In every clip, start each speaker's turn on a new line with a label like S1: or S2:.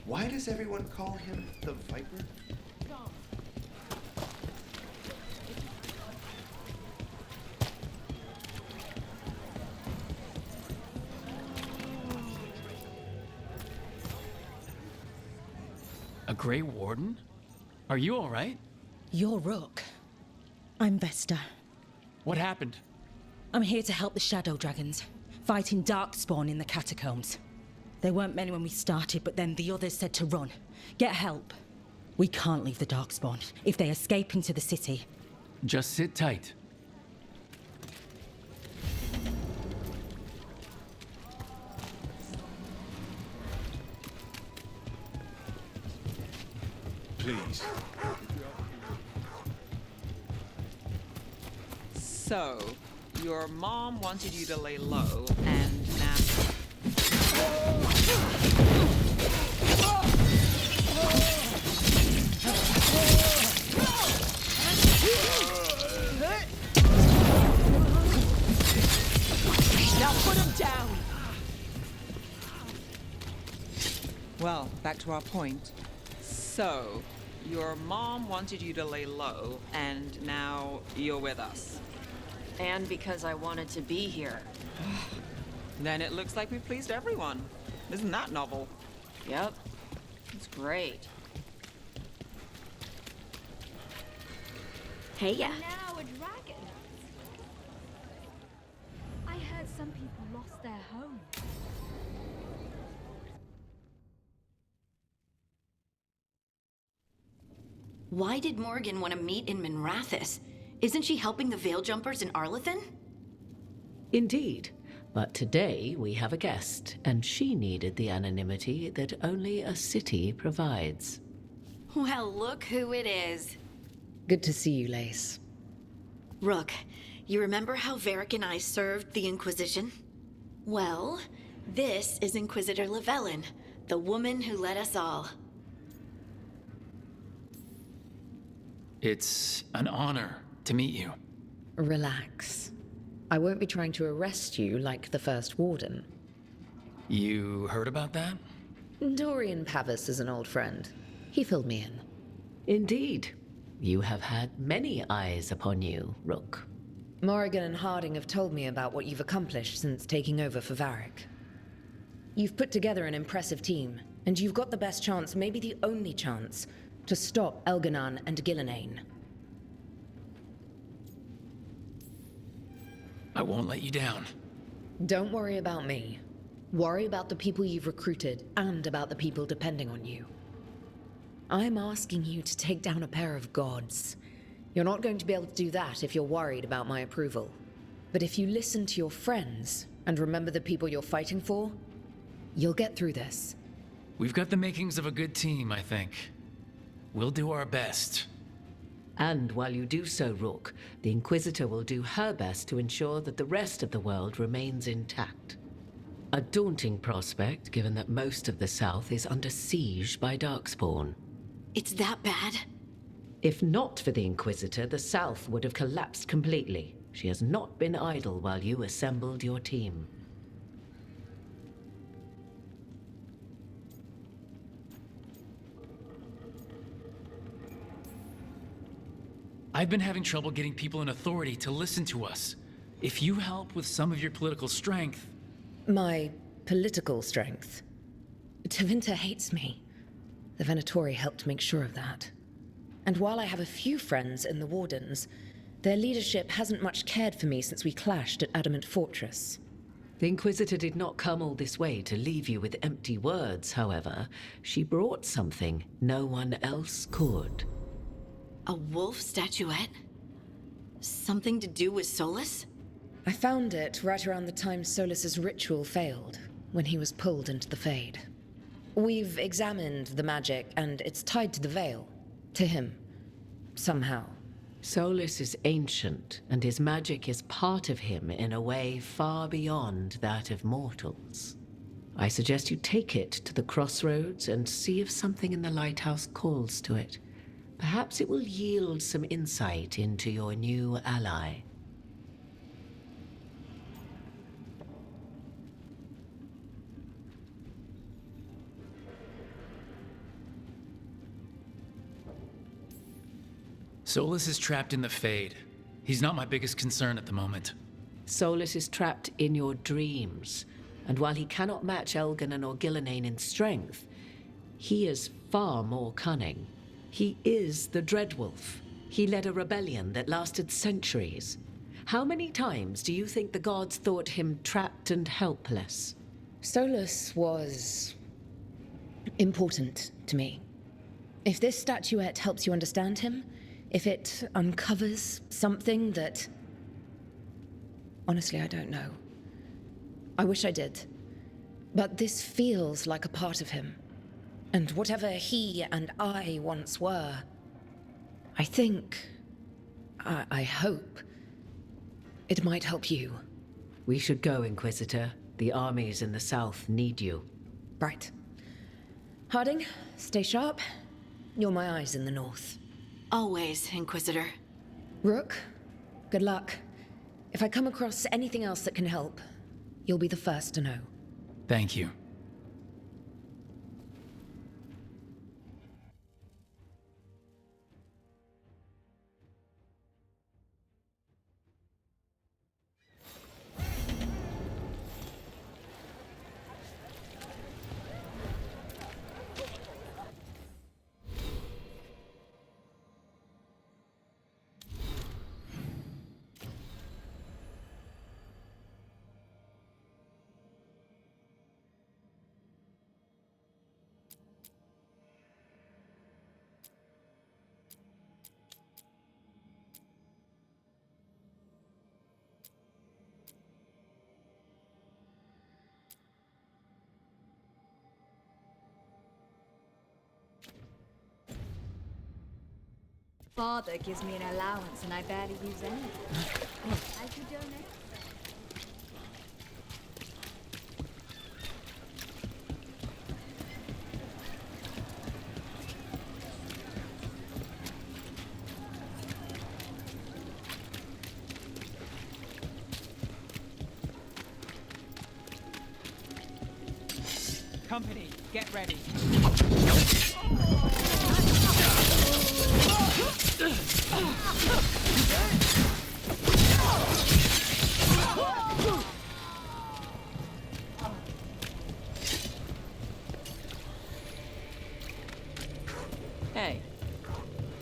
S1: Why does everyone call him the Viper?
S2: A Grey Warden? Are you all right?
S3: You're Rook. I'm Vesta.
S2: What happened?
S3: I'm here to help the Shadow Dragons, fighting Darkspawn in the catacombs. There weren't many when we started, but then the others said to run. Get help. We can't leave the Darkspawn. If they escape into the city...
S2: Just sit tight.
S4: Please.
S5: So, your mom wanted you to lay low, and now...
S3: Now put him down!
S5: Well, back to our point. So, your mom wanted you to lay low, and now you're with us.
S6: And because I wanted to be here.
S5: Then it looks like we've pleased everyone. Isn't that novel?
S6: Yep. It's great.
S7: Hey, yeah.
S8: Now a dragon. I heard some people lost their home.
S7: Why did Morgan want to meet in Minrathous? Isn't she helping the Veil Jumpers in Arlathan?
S9: Indeed. But today we have a guest, and she needed the anonymity that only a city provides.
S7: Well, look who it is.
S10: Good to see you, Lace.
S7: Rook, you remember how Varric and I served the Inquisition? Well, this is Inquisitor Llewellyn, the woman who led us all.
S2: It's an honor to meet you.
S10: Relax. I won't be trying to arrest you like the First Warden.
S2: You heard about that?
S10: Dorian Pavis is an old friend. He filled me in.
S9: Indeed. You have had many eyes upon you, Rook.
S10: Morrigan and Harding have told me about what you've accomplished since taking over for Varric. You've put together an impressive team, and you've got the best chance, maybe the only chance, to stop Elganan and Gillenane.
S2: I won't let you down.
S10: Don't worry about me. Worry about the people you've recruited, and about the people depending on you. I'm asking you to take down a pair of gods. You're not going to be able to do that if you're worried about my approval. But if you listen to your friends, and remember the people you're fighting for, you'll get through this.
S2: We've got the makings of a good team, I think. We'll do our best.
S9: And while you do so, Rook, the Inquisitor will do her best to ensure that the rest of the world remains intact. A daunting prospect, given that most of the South is under siege by Darkspawn.
S7: It's that bad?
S9: If not for the Inquisitor, the South would have collapsed completely. She has not been idle while you assembled your team.
S2: I've been having trouble getting people in authority to listen to us. If you help with some of your political strength...
S10: My political strength? Tevinter hates me. The Venatori helped make sure of that. And while I have a few friends in the Wardens, their leadership hasn't much cared for me since we clashed at Adamant Fortress.
S9: The Inquisitor did not come all this way to leave you with empty words, however. She brought something no one else could.
S7: A wolf statuette? Something to do with Solus?
S10: I found it right around the time Solus's ritual failed, when he was pulled into the Fade. We've examined the magic, and it's tied to the Veil. To him. Somehow.
S9: Solus is ancient, and his magic is part of him in a way far beyond that of mortals. I suggest you take it to the crossroads and see if something in the lighthouse calls to it. Perhaps it will yield some insight into your new ally.
S2: Solus is trapped in the Fade. He's not my biggest concern at the moment.
S9: Solus is trapped in your dreams, and while he cannot match Elganon or Gillenane in strength, he is far more cunning. He is the Dreadwolf. He led a rebellion that lasted centuries. How many times do you think the gods thought him trapped and helpless?
S10: Solus was important to me. If this statuette helps you understand him, if it uncovers something that... Honestly, I don't know. I wish I did. But this feels like a part of him. And whatever he and I once were, I think, I hope, it might help you.
S9: We should go, Inquisitor. The armies in the south need you.
S10: Right. Harding, stay sharp. You're my eyes in the north.
S7: Always, Inquisitor.
S10: Rook, good luck. If I come across anything else that can help, you'll be the first to know.
S2: Thank you.
S8: Father gives me an allowance and I barely use any. I could donate.
S5: Company, get ready.
S6: Hey,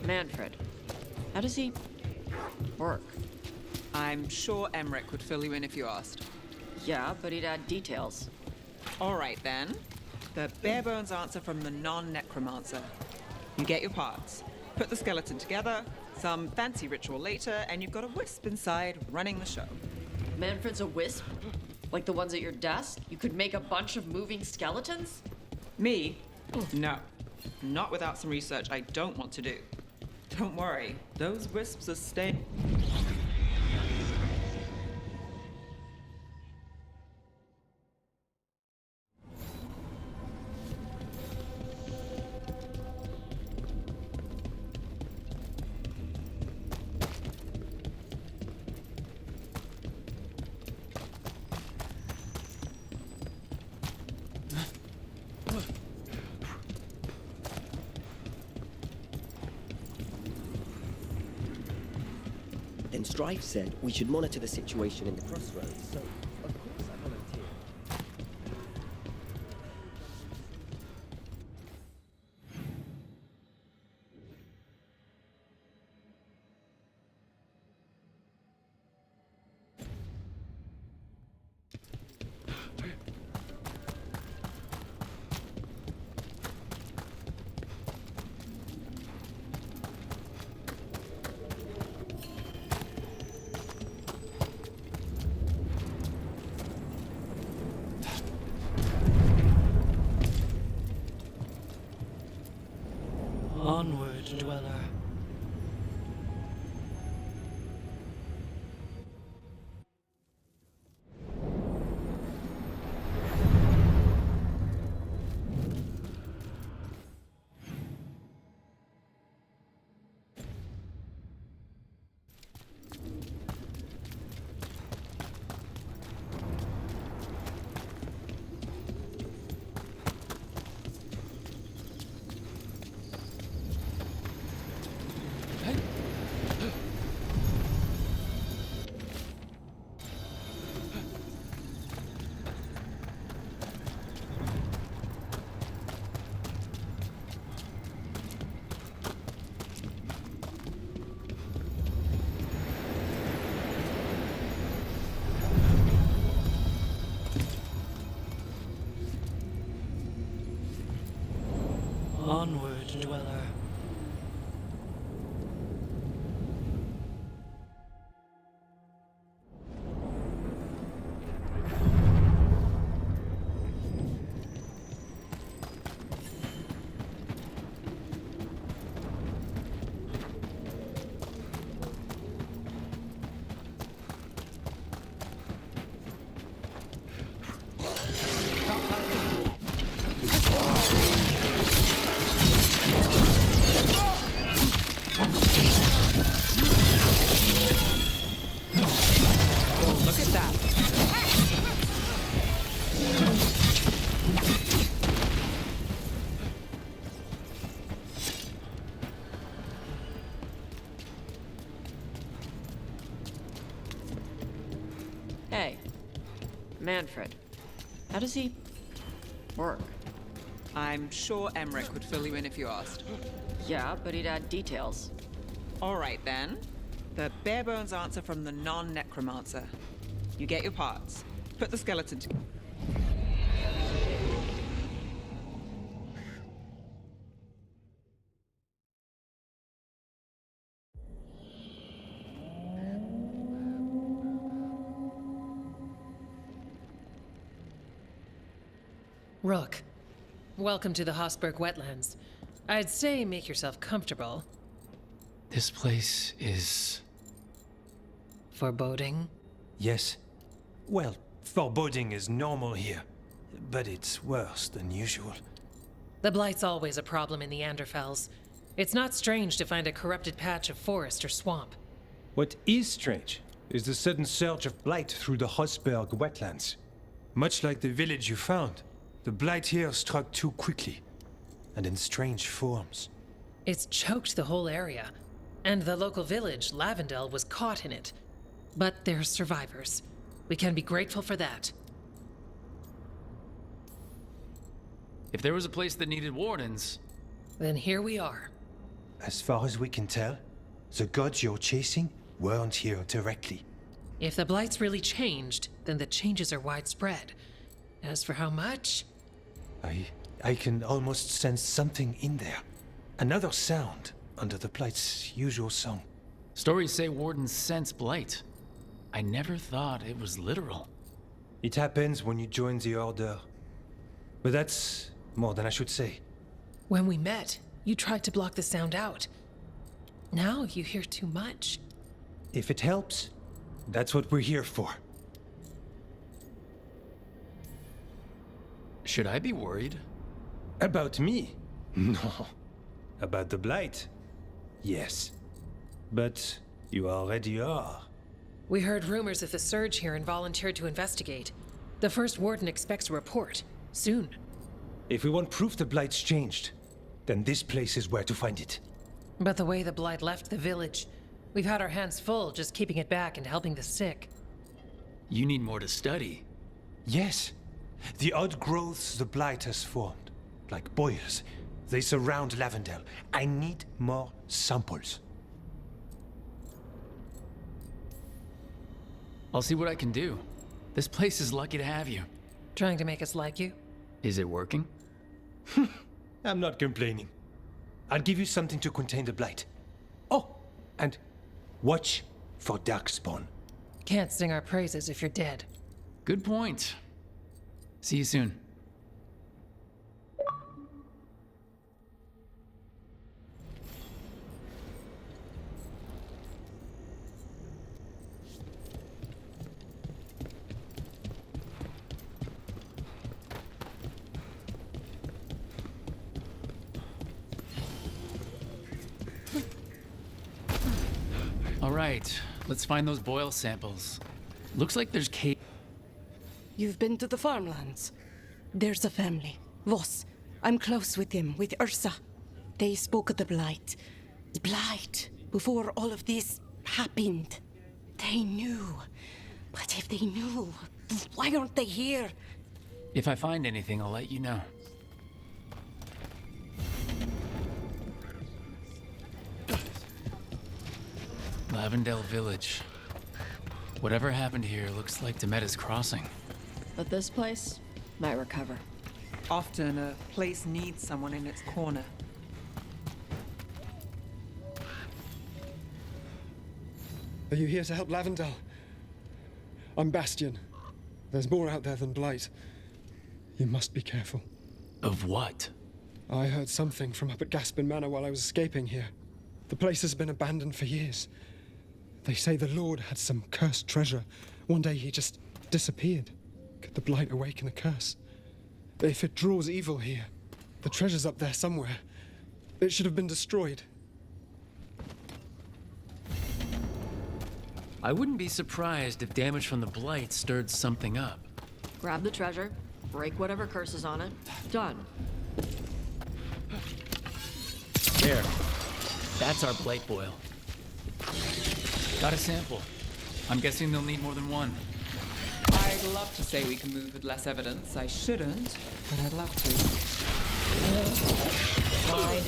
S6: Manfred. How does he work?
S5: I'm sure Emmerich would fill you in if you asked.
S6: Yeah, but he'd add details.
S5: All right, then. The bare-bones answer from the non-necromancer. You get your parts, put the skeleton together, some fancy ritual later, and you've got a wisp inside running the show.
S6: Manfred's a wisp? Like the ones at your desk? You could make a bunch of moving skeletons?
S5: Me? No. Not without some research I don't want to do. Don't worry, those wisps are staying.
S4: Then Strife said we should monitor the situation in the crossroads, so of course I volunteered.
S11: Onward, dweller. Onward, dweller.
S6: Hey, Manfred. How does he work?
S5: I'm sure Emmerich would fill you in if you asked.
S6: Yeah, but he'd add details.
S5: All right, then. The bare bones answer from the non-necromancer. You get your parts. Put the skeleton together.
S12: Rook, welcome to the Hossberg Wetlands. I'd say make yourself comfortable.
S2: This place is...
S12: foreboding?
S13: Yes. Well, foreboding is normal here, but it's worse than usual.
S12: The Blight's always a problem in the Anderfels. It's not strange to find a corrupted patch of forest or swamp.
S13: What is strange is the sudden surge of blight through the Hossberg wetlands. Much like the village you found, the blight here struck too quickly, and in strange forms.
S12: It's choked the whole area, and the local village, Lavendel, was caught in it. But they're survivors. We can be grateful for that.
S2: If there was a place that needed wardens...
S12: Then here we are.
S13: As far as we can tell, the gods you're chasing weren't here directly.
S12: If the Blight's really changed, then the changes are widespread. As for how much...
S13: I can almost sense something in there. Another sound under the blight's usual song.
S2: Stories say wardens sense blight. I never thought it was literal.
S13: It happens when you join the Order. But that's more than I should say.
S12: When we met, you tried to block the sound out. Now you hear too much.
S13: If it helps, that's what we're here for.
S2: Should I be worried?
S13: About me? No. About the blight? Yes. But you already are.
S12: We heard rumors of the surge here and volunteered to investigate. The first warden expects a report. Soon.
S13: If we want proof the blight's changed, then this place is where to find it.
S12: But the way the blight left the village, we've had our hands full just keeping it back and helping the sick.
S2: You need more to study.
S13: Yes. The odd growths the blight has formed, like boils, they surround Lavendel. I need more samples.
S2: I'll see what I can do. This place is lucky to have you.
S12: Trying to make us like you?
S2: Is it working?
S13: I'm not complaining. I'll give you something to contain the blight. Oh, and watch for Darkspawn.
S12: Can't sing our praises if you're dead.
S2: Good point. See you soon. All right, let's find those boil samples. Looks like there's cave.
S14: You've been to the farmlands? There's a family, Voss. I'm close with them, with Ursa. They spoke of the Blight. The Blight, before all of this happened. They knew. But if they knew, why aren't they here?
S2: If I find anything, I'll let you know. Lavendel Village. Whatever happened here looks like Demetta's Crossing.
S6: But this place might recover.
S5: Often a place needs someone in its corner.
S11: Are you here to help Lavendel? I'm Bastion. There's more out there than Blight. You must be careful.
S2: Of what?
S11: I heard something from up at Gaspin Manor while I was escaping here. The place has been abandoned for years. They say the Lord had some cursed treasure. One day he just disappeared. Could the Blight awaken a curse? If it draws evil here, the treasure's up there somewhere. It should have been destroyed.
S2: I wouldn't be surprised if damage from the Blight stirred something up.
S6: Grab the treasure, break whatever curse is on it. Done.
S2: There. That's our Blight boil. Got a sample. I'm guessing they'll need more than one.
S5: I'd love to say we can move with less evidence. I shouldn't, but I'd love to.
S6: Fine.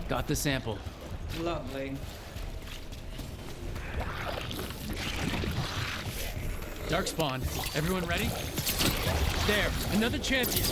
S2: Got the sample.
S5: Lovely.
S2: Darkspawn, everyone ready? There, another champion.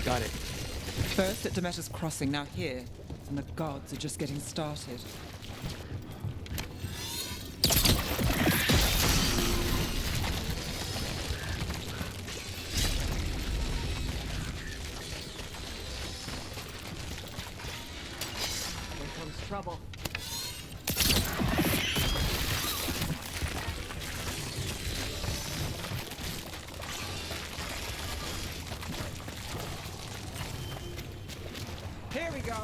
S2: Got it.
S5: First at Demeter's Crossing, now here. And the gods are just getting started.
S6: Here comes trouble.
S5: Here we go.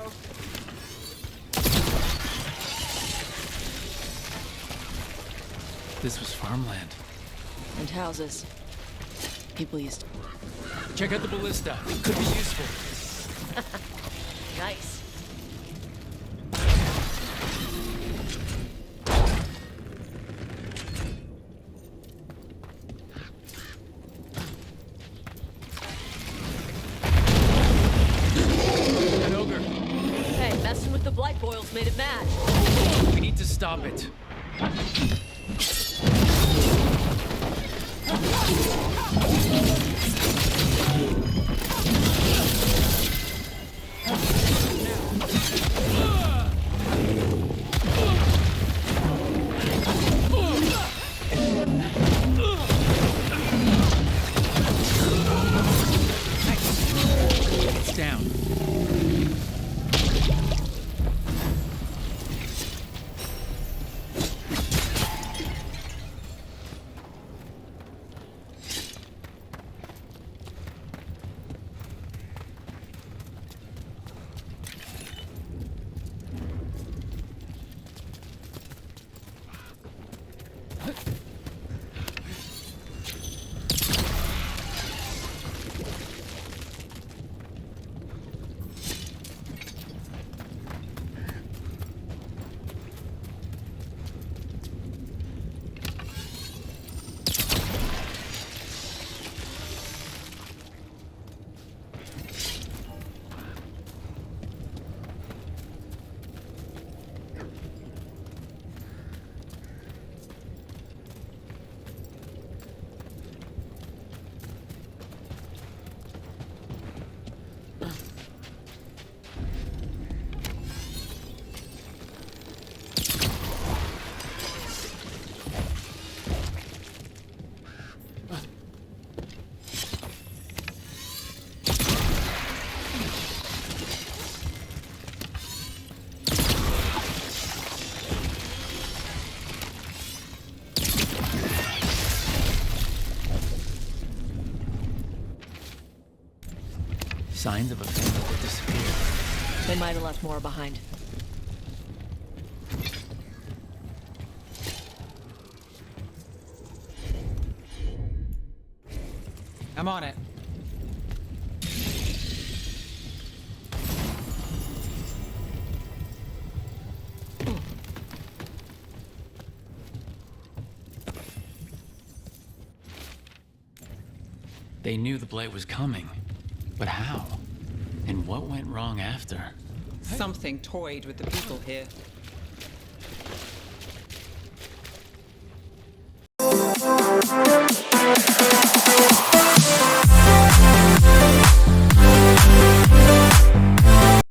S2: This was farmland.
S6: And houses. People used to...
S2: Check out the ballista. It could be useful.
S6: Nice.
S2: An ogre.
S6: Hey, messing with the blight boils made it mad.
S2: We need to stop it. It's down. Signs of a family that disappeared.
S6: They might have left more behind.
S5: I'm on it.
S2: They knew the blight was coming, but how? And what went wrong after?
S5: Something toyed with the people here.